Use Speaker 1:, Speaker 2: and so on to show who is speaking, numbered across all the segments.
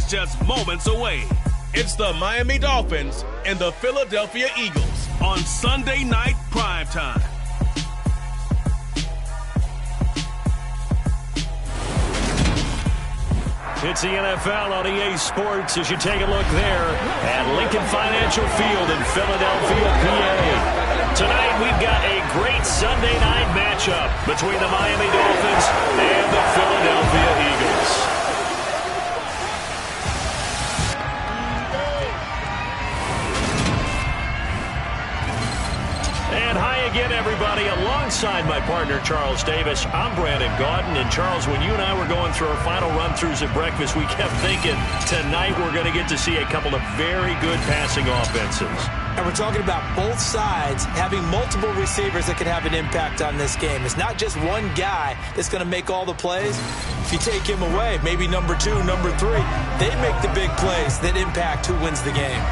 Speaker 1: is just moments away. It's the Miami Dolphins and the Philadelphia Eagles on Sunday Night Primetime.
Speaker 2: It's the NFL on EA Sports as you take a look there at Lincoln Financial Field in Philadelphia, PA. Tonight we've got a great Sunday night matchup between the Miami Dolphins and the Philadelphia Eagles. And hi again, everybody. Alongside my partner, Charles Davis, I'm Brandon Gaudin. And, Charles, when you and I were going through our final run-throughs at breakfast, we kept thinking tonight we're going to get to see a couple of very good passing offenses.
Speaker 3: And we're talking about both sides having multiple receivers that can have an impact on this game. It's not just one guy that's going to make all the plays. If you take him away, maybe number 2, number 3, they make the big plays that impact who wins the game.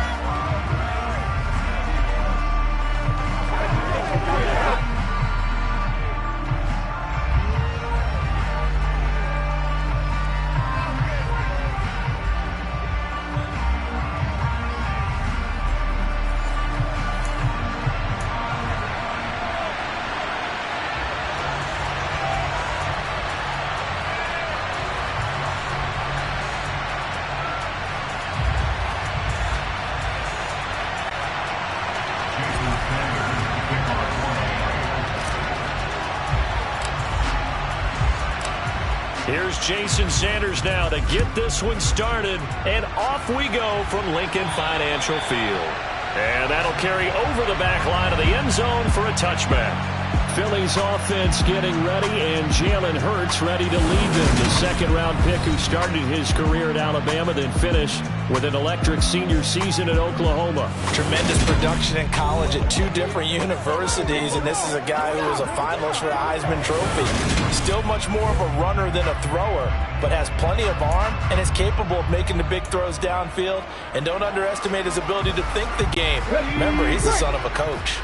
Speaker 2: Here's Jason Sanders now to get this one started, and off we go from Lincoln Financial Field. And that'll carry over the back line of the end zone for a touchback. Philly's offense getting ready, and Jalen Hurts ready to lead them. The second-round pick who started his career at Alabama, then finished with an electric senior season at Oklahoma.
Speaker 3: Tremendous production in college at 2 different universities, and this is a guy who was a finalist for the Heisman Trophy. Still much more of a runner than a thrower, but has plenty of arm and is capable of making the big throws downfield. And don't underestimate his ability to think the game. Remember, he's the son of a coach.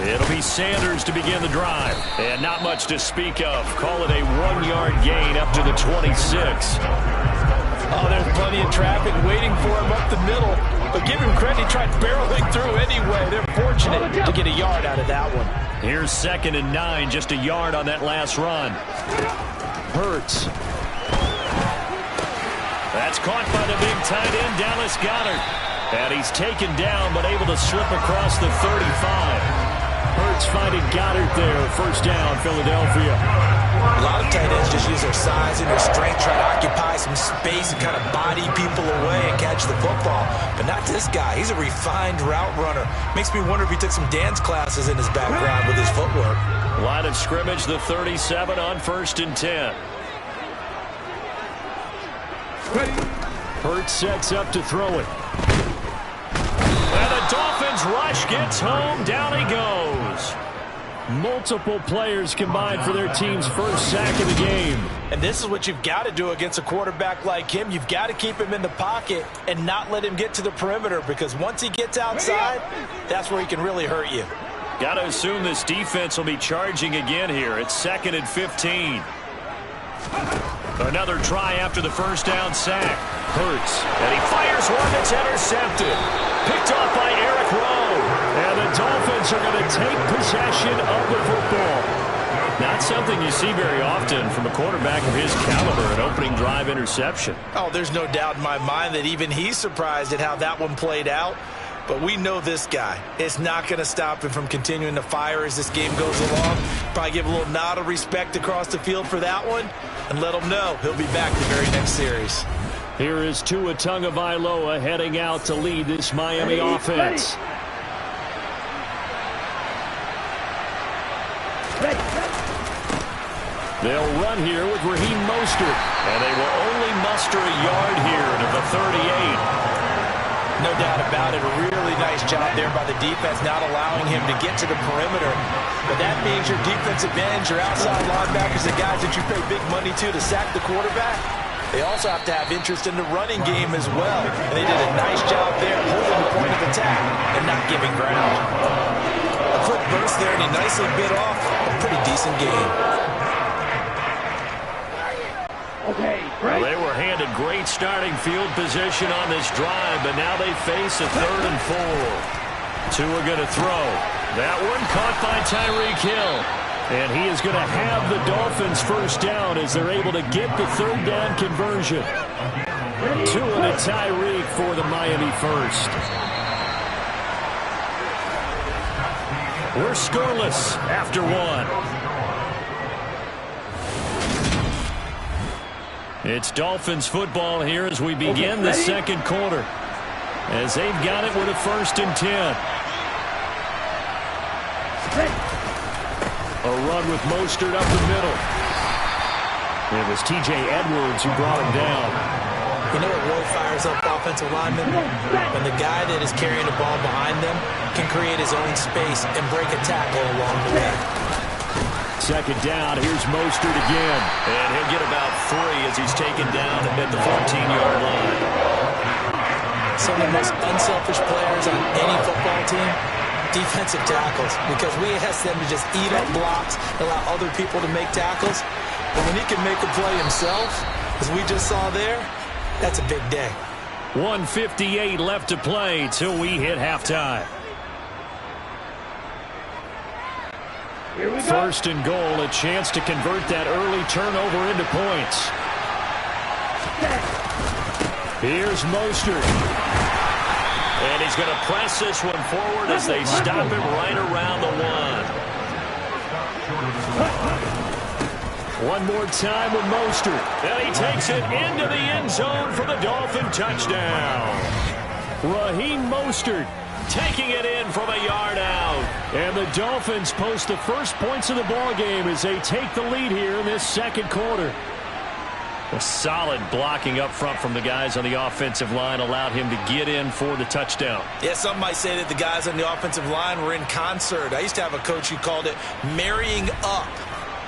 Speaker 2: It'll be Sanders to begin the drive. And not much to speak of. Call it a 1-yard gain up to the 26.
Speaker 3: Oh, there's plenty of traffic waiting for him up the middle. But give him credit, he tried barreling through anyway. They're fortunate to get a yard out of that one.
Speaker 2: Here's 2nd and 9, just a yard on that last run. Hurts. That's caught by the big tight end, Dallas Goedert. And he's taken down, but able to slip across the 35. Hurts finding Goddard there. First down, Philadelphia.
Speaker 3: A lot of tight ends just use their size and their strength, try to occupy some space and kind of body people away and catch the football. But not this guy. He's a refined route runner. Makes me wonder if he took some dance classes in his background with his footwork.
Speaker 2: Line of scrimmage, the 37 on 1st and 10. Hurts sets up to throw it. And the Dolphins rush gets home. Down he goes. Multiple players combined for their team's first sack of the game.
Speaker 3: And this is what you've got to do against a quarterback like him. You've got to keep him in the pocket and not let him get to the perimeter, because once he gets outside, that's where he can really hurt you.
Speaker 2: Got to assume this defense will be charging again here. It's 2nd and 15. Another try after the first down sack. Hurts. And he fires one that's intercepted. Picked off by Eric Rowe. And the Dolphins are going to take possession of the football. Not something you see very often from a quarterback of his caliber, an opening drive interception.
Speaker 3: Oh, there's no doubt in my mind that even he's surprised at how that one played out. But we know this guy. It's not going to stop him from continuing to fire as this game goes along. Probably give a little nod of respect across the field for that one and let him know he'll be back the very next series.
Speaker 2: Here is Tua Tagovailoa heading out to lead this Miami offense. They'll run here with Raheem Mostert, and they will only muster a yard here to the 38.
Speaker 3: No doubt about it. A really nice job there by the defense, not allowing him to get to the perimeter. But that means your defensive ends, your outside linebackers, the guys that you pay big money to sack the quarterback, they also have to have interest in the running game as well. And they did a nice job there holding the point of attack and not giving ground. A quick burst there, and he nicely bit off a pretty decent game.
Speaker 2: a great starting field position on this drive, but now they face a 3rd and 4. Tua going to throw. That one caught by Tyreek Hill. And he is going to have the Dolphins first down as they're able to get the 3rd down conversion. Tua to Tyreek for the Miami first. We're scoreless after 1. It's Dolphins football here as we begin the second quarter. As they've got it with a 1st and 10. A run with Mostert up the middle. It was T.J. Edwards who brought him down.
Speaker 3: You know what really fires up offensive linemen? When the guy that is carrying the ball behind them can create his own space and break a tackle along the way.
Speaker 2: Second down, here's Mostert again. And he'll get about 3 as he's taken down at the 14-yard line.
Speaker 3: Some of the most unselfish players on any football team, defensive tackles, because we ask them to just eat up blocks, allow other people to make tackles. But when he can make a play himself, as we just saw there, that's a big day.
Speaker 2: 1:58 left to play till we hit halftime. 1st and goal, a chance to convert that early turnover into points. Here's Mostert. And he's going to press this one forward as they stop him right around the 1. One more time with Mostert. And he takes it into the end zone for the Dolphin touchdown. Raheem Mostert taking it in from a yard out. And the Dolphins post the first points of the ball game as they take the lead here in this second quarter. A solid blocking up front from the guys on the offensive line allowed him to get in for the touchdown.
Speaker 3: Yeah, some might say that the guys on the offensive line were in concert. I used to have a coach who called it marrying up,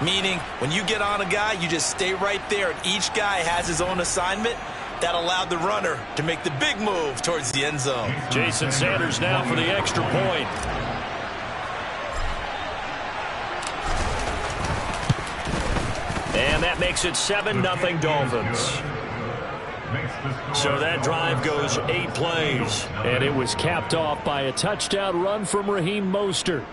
Speaker 3: meaning when you get on a guy, you just stay right there, and each guy has his own assignment. That allowed the runner to make the big move towards the end zone.
Speaker 2: Jason Sanders now for the extra point. And that makes it 7-0 Dolphins. So that drive goes 8 plays. And it was capped off by a touchdown run from Raheem Mostert.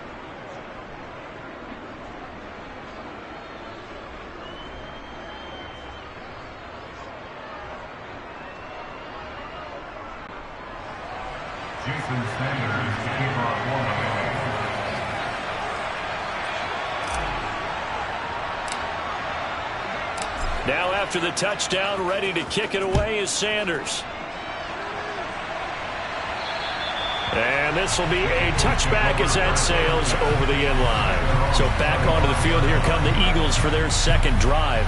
Speaker 2: Now after the touchdown, ready to kick it away is Sanders. And this will be a touchback as that sails over the end line. So back onto the field, here come the Eagles for their second drive.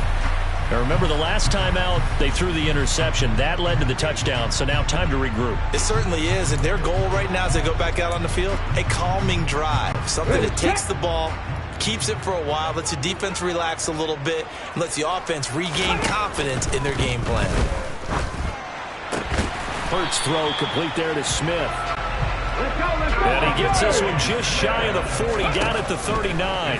Speaker 2: Now remember, the last time out, they threw the interception. That led to the touchdown, so now time to regroup.
Speaker 3: It certainly is, and their goal right now as they go back out on the field, a calming drive. Something that takes the ball, keeps it for a while, lets the defense relax a little bit, and lets the offense regain confidence in their game plan.
Speaker 2: Hurts throw complete there to Smith. And he gets this one just shy of the 40, down at the 39.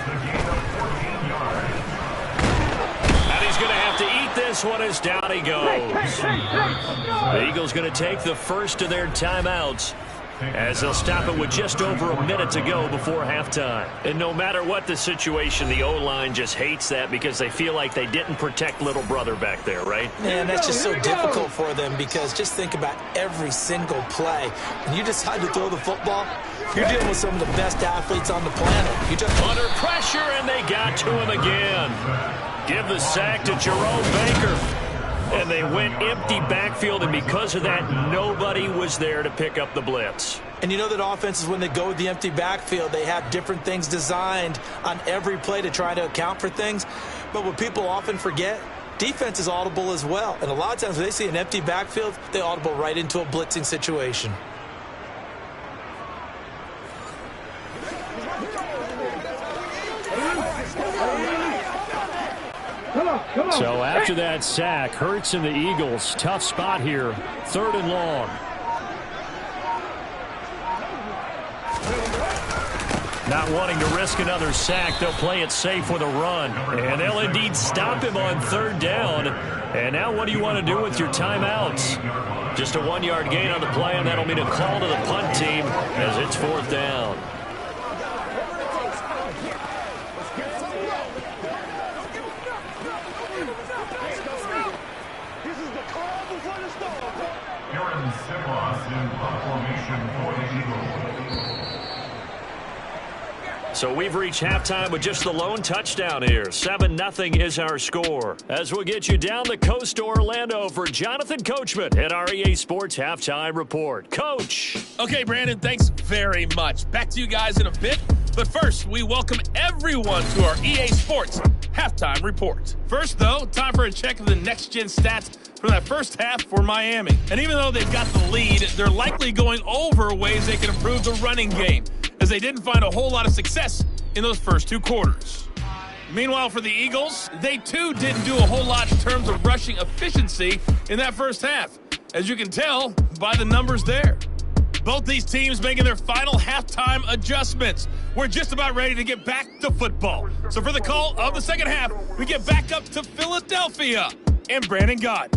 Speaker 2: And he's going to have to eat this one as down he goes. The Eagles going to take the first of their timeouts as they'll stop it with just over a minute to go before halftime. And no matter what the situation, the O-line just hates that because they feel like they didn't protect little brother back there, right?
Speaker 3: And that's just so difficult for them because just think about every single play. When you decide to throw the football, you're dealing with some of the best athletes on the planet. You just
Speaker 2: under pressure, and they got to him again. Give the sack to Jerome Baker. And they went empty backfield, and because of that, nobody was there to pick up the blitz.
Speaker 3: And you know that offenses, when they go with the empty backfield, they have different things designed on every play to try to account for things. But what people often forget, defense is audible as well. And a lot of times when they see an empty backfield, they audible right into a blitzing situation.
Speaker 2: So after that sack, Hurts and the Eagles, tough spot here, 3rd and long. Not wanting to risk another sack, they'll play it safe with a run. And they'll indeed stop him on 3rd down And now what do you want to do with your timeouts? Just a 1-yard gain on the play, and that'll mean a call to the punt team as it's 4th down. So we've reached halftime with just the lone touchdown here. 7-0 is our score. As we'll get you down the coast to Orlando for Jonathan Coachman at our EA Sports Halftime Report. Coach.
Speaker 1: Okay, Brandon, thanks very much. Back to you guys in a bit. But first, we welcome everyone to our EA Sports Halftime Report. First, though, time for a check of the next-gen stats for that first half for Miami. And even though they've got the lead, they're likely going over ways they can improve the running game, as they didn't find a whole lot of success in those first 2 quarters. Meanwhile, for the Eagles, they too didn't do a whole lot in terms of rushing efficiency in that first half, as you can tell by the numbers there. Both these teams making their final halftime adjustments. We're just about ready to get back to football. So for the call of the second half, we get back up to Philadelphia and Brandon Gott.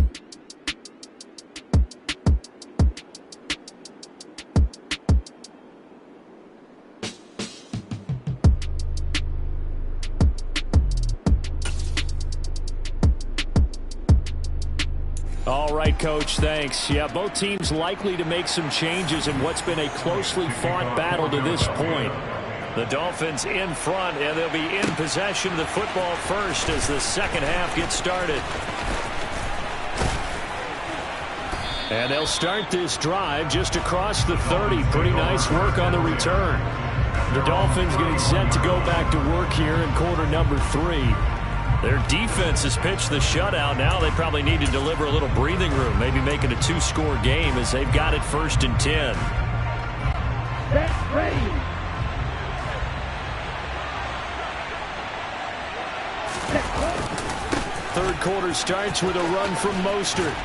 Speaker 2: All right, Coach, thanks. Yeah, both teams likely to make some changes in what's been a closely fought battle to this point. The Dolphins in front, and they'll be in possession of the football first as the second half gets started. And they'll start this drive just across the 30. Pretty nice work on the return. The Dolphins getting set to go back to work here in quarter number 3. Their defense has pitched the shutout. Now they probably need to deliver a little breathing room, maybe make it a 2-score game as they've got it 1st and 10.
Speaker 4: Get ready.
Speaker 2: Third quarter starts with a run from Mostert.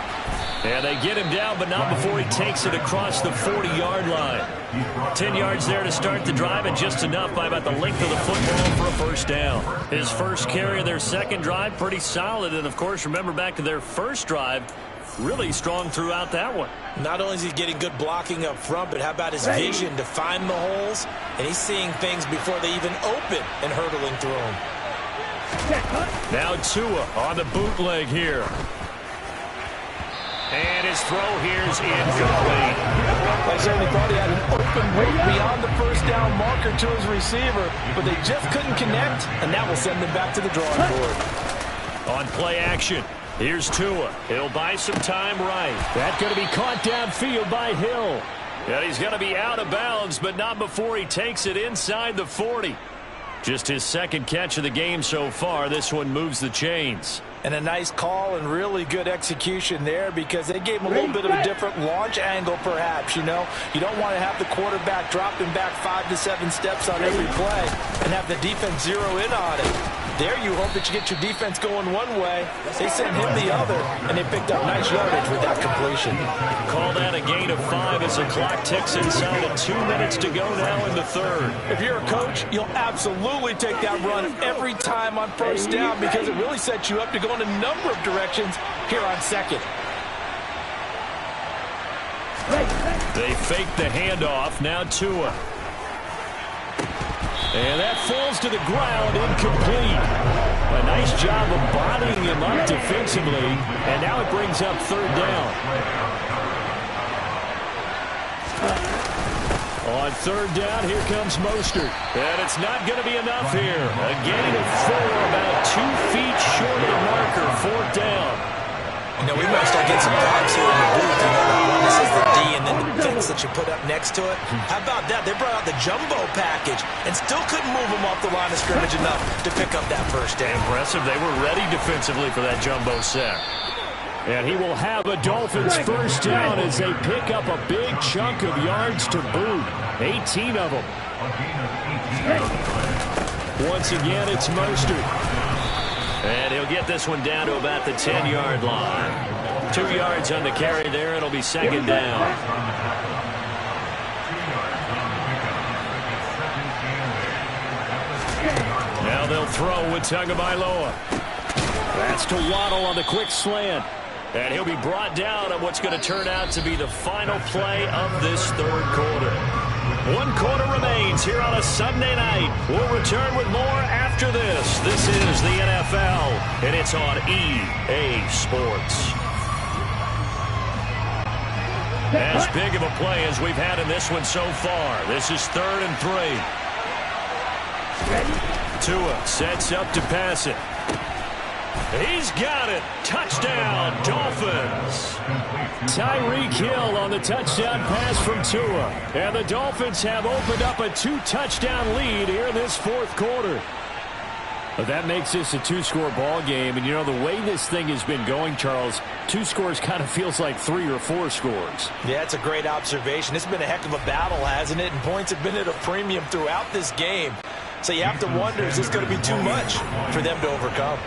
Speaker 2: And they get him down, but not before he takes it across the 40-yard line. 10 yards there to start the drive, and just enough by about the length of the football for a first down. His first carry of their second drive, pretty solid. And, of course, remember back to their first drive, really strong throughout that one.
Speaker 3: Not only is he getting good blocking up front, but how about his vision to find the holes? And he's seeing things before they even open and hurdling through them.
Speaker 2: Now Tua on the bootleg here. And his throw here is incomplete.
Speaker 3: I certainly thought he had an open look beyond the first down marker to his receiver, but they just couldn't connect, and that will send them back to the drawing board.
Speaker 2: On play action, here's Tua. He'll buy some time right. That's going to be caught downfield by Hill. And he's going to be out of bounds, but not before he takes it inside the 40. Just his second catch of the game so far. This one moves the chains.
Speaker 3: And a nice call and really good execution there, because they gave him a little bit of a different launch angle perhaps, you know. You don't want to have the quarterback dropping back 5 to 7 steps on every play and have the defense zero in on it. There you hope that you get your defense going one way. They sent him the other, and they picked up nice yardage with that completion.
Speaker 2: Call that a gain of 5 as the clock ticks inside of 2 minutes to go now in the third.
Speaker 3: If you're a coach, you'll absolutely take that run every time on first down, because it really sets you up to go in a number of directions here on second.
Speaker 2: They fake the handoff. Now Tua. And that falls to the ground, incomplete. A nice job of bodying him up defensively, and now it brings up third down. On third down, here comes Mostert. And it's not going to be enough here. A gain of 4, about 2 feet short of the marker, fourth down.
Speaker 3: You know, we might start getting some vibes here in the booth. You know, the one that says the D and then the things that you put up next to it. How about that? They brought out the jumbo package and still couldn't move them off the line of scrimmage enough to pick up that first down.
Speaker 2: Impressive. They were ready defensively for that jumbo sack. And he will have a Dolphins first down as they pick up a big chunk of yards to boot. 18 of them. Once again, it's Mostert. And he'll get this one down to about the 10-yard line. 2 yards on the carry there. It'll be second down. Now they'll throw with Tagovailoa. That's to Waddle on the quick slant. And he'll be brought down on what's going to turn out to be the final play of this third quarter. 1 quarter remains here on a Sunday night. We'll return with more after this. This is the NFL, and it's on EA Sports. As big of a play as we've had in this one so far. This is 3rd and 3. Tua sets up to pass it. He's got it. Touchdown, Dolphins. Tyreek Hill on the touchdown pass from Tua. And the Dolphins have opened up a 2-touchdown lead here in this 4th quarter. But that makes this a 2-score ball game. And, you know, the way this thing has been going, Charles, 2 scores kind of feels like 3 or 4 scores.
Speaker 3: Yeah, it's a great observation. It's been a heck of a battle, hasn't it? And points have been at a premium throughout this game. So you have to wonder, is this going to be too much for them to overcome?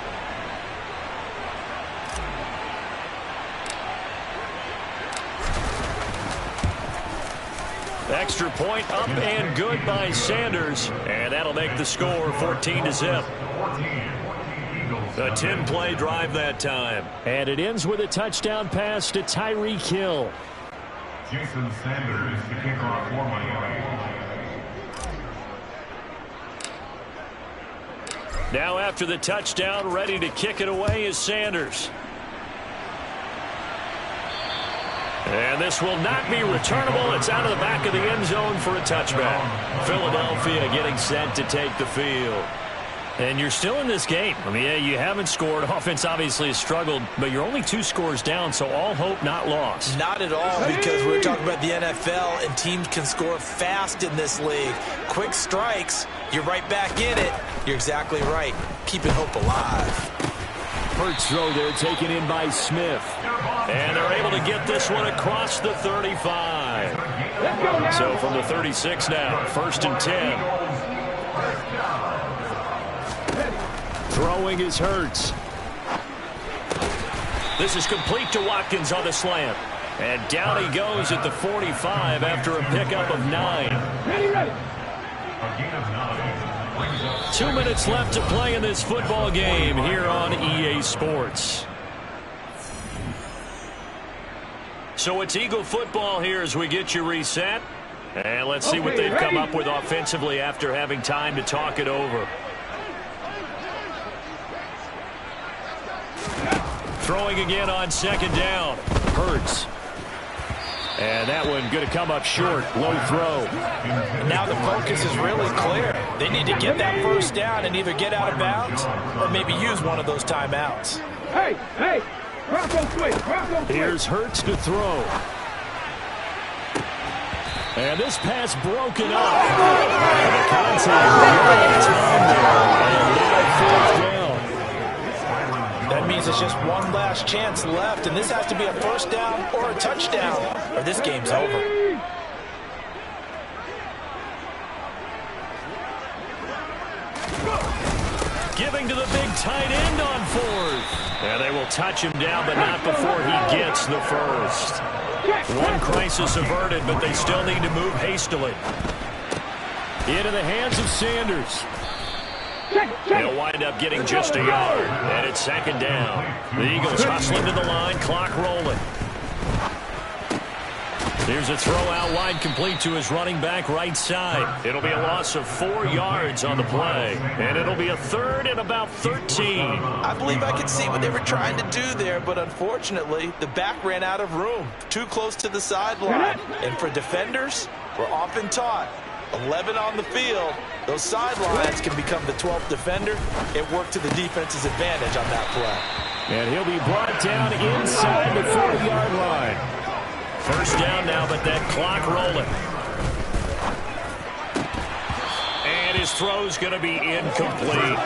Speaker 2: Extra point up and good by Sanders. And that'll make the score 14-0. A 10-play drive that time. And it ends with a touchdown pass to Tyreek Hill.
Speaker 5: Jason Sanders, the kickoff for Miami.
Speaker 2: Now after the touchdown, ready to kick it away is Sanders. And this will not be returnable. It's out of the back of the end zone for a touchback. Philadelphia getting set to take the field. And you're still in this game. I mean, yeah, you haven't scored. Offense obviously has struggled, but you're only 2 scores down, so all hope not lost.
Speaker 3: Not at all, because we're talking about the NFL, and teams can score fast in this league. Quick strikes, you're right back in it. You're exactly right. Keeping hope alive.
Speaker 2: First throw there taken in by Smith. And they're able to get this one across the 35. So from the 36 now, 1st and 10. Throwing is Hurts. This is complete to Watkins on the slant. And down he goes at the 45 after a pickup of 9. 2 minutes left to play in this football game here on EA Sports. So it's Eagle football here as we get you reset. And let's see what they've come up with offensively after having time to talk it over. Throwing again on 2nd down. Hurts. And that one going to come up short. Low throw.
Speaker 3: Now the focus is really clear. They need to get that 1st down and either get out of bounds or maybe use one of those timeouts.
Speaker 4: Hey, hey, Bronco switch, Bronco switch.
Speaker 2: Here's Hurts to throw. And this pass broken up. And the contact right time there. And now 4th down.
Speaker 3: That means it's just one last chance left, and this has to be a 1st down or a touchdown, or this game's over.
Speaker 2: Giving to the big tight end on 4th. And they will touch him down, but not before he gets the 1st. One crisis averted, but they still need to move hastily. Into the hands of Sanders. They'll wind up getting just a yard, and it's 2nd down. The Eagles hustling to the line, clock rolling. Here's a throw out wide, complete to his running back right side. It'll be a loss of 4 yards on the play, and it'll be a 3rd and about 13.
Speaker 3: I believe I could see what they were trying to do there, but unfortunately, the back ran out of room, too close to the sideline. And for defenders, we're often taught, 11 on the field, those sidelines can become the 12th defender. It worked to the defense's advantage on that play.
Speaker 2: And he'll be brought down inside the 40-yard line. 1st down now, but that clock rolling. And his throw's going to be incomplete.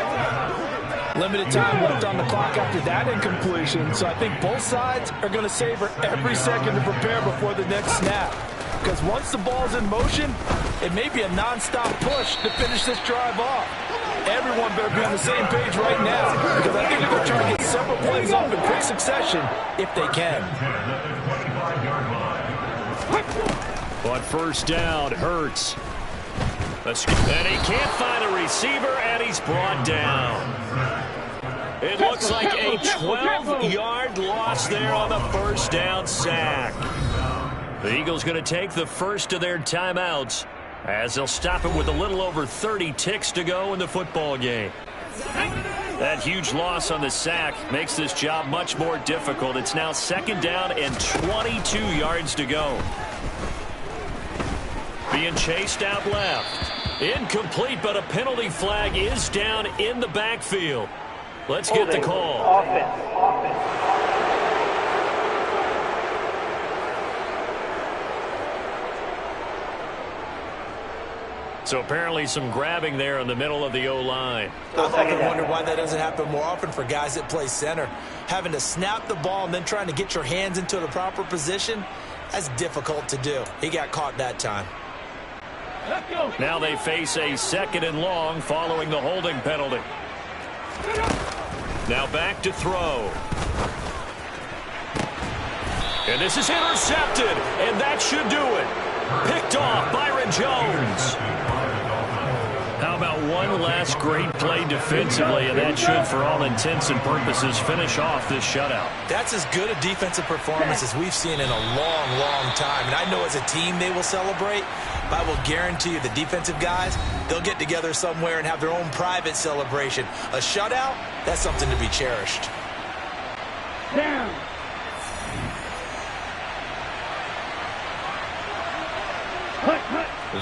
Speaker 6: Limited time left on the clock after that incompletion, so I think both sides are going to savor every second to prepare before the next snap. Because once the ball's in motion, it may be a non-stop push to finish this drive off. Everyone better be on the same page right now, because I think they're going to try to get several plays off in quick succession if they can.
Speaker 2: On 1st down, Hurts. And he can't find a receiver, and he's brought down. It looks like a 12-yard loss there on the first down sack. The Eagles going to take the first of their timeouts as they'll stop it with a little over 30 ticks to go in the football game. That huge loss on the sack makes this job much more difficult. It's now second down and 22 yards to go. Being chased out left. Incomplete, but a penalty flag is down in the backfield. Let's get the call.
Speaker 4: Offense.
Speaker 2: So apparently some grabbing there in the middle of the O-line.
Speaker 3: I often wonder why that doesn't happen more often for guys that play center. Having to snap the ball and then trying to get your hands into the proper position, that's difficult to do. He got caught that time.
Speaker 2: Now they face a second and long following the holding penalty. Now back to throw. And this is intercepted, and that should do it. Picked off Byron Jones. How about one last great play defensively, and that should, for all intents and purposes, finish off this shutout.
Speaker 3: That's as good a defensive performance as we've seen in a long, long time. And I know as a team they will celebrate, but I will guarantee you the defensive guys, they'll get together somewhere and have their own private celebration. A shutout, that's something to be cherished.
Speaker 4: Down.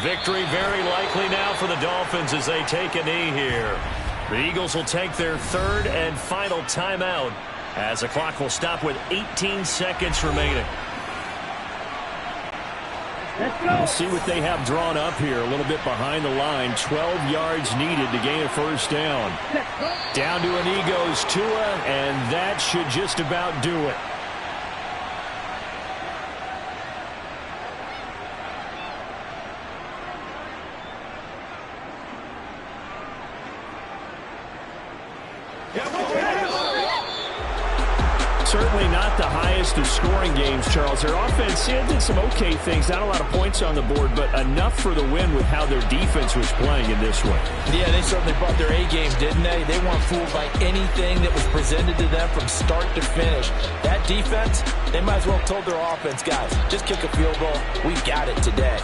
Speaker 2: Victory very likely now for the Dolphins as they take a knee here. The Eagles will take their third and final timeout as the clock will stop with 18 seconds remaining.
Speaker 7: We'll see what they have drawn up here. A little bit behind the line. 12 yards needed to gain a first down. Down to a knee goes Tua, and that should just about do it. Certainly not the highest of scoring games, Charles. Their offense did some okay things. Not a lot of points on the board, but enough for the win with how their defense was playing in this one.
Speaker 6: Yeah, they certainly brought their A game, didn't they? They weren't fooled by anything that was presented to them from start to finish. That defense, they might as well have told their offense, guys, just kick a field goal. We've got it today.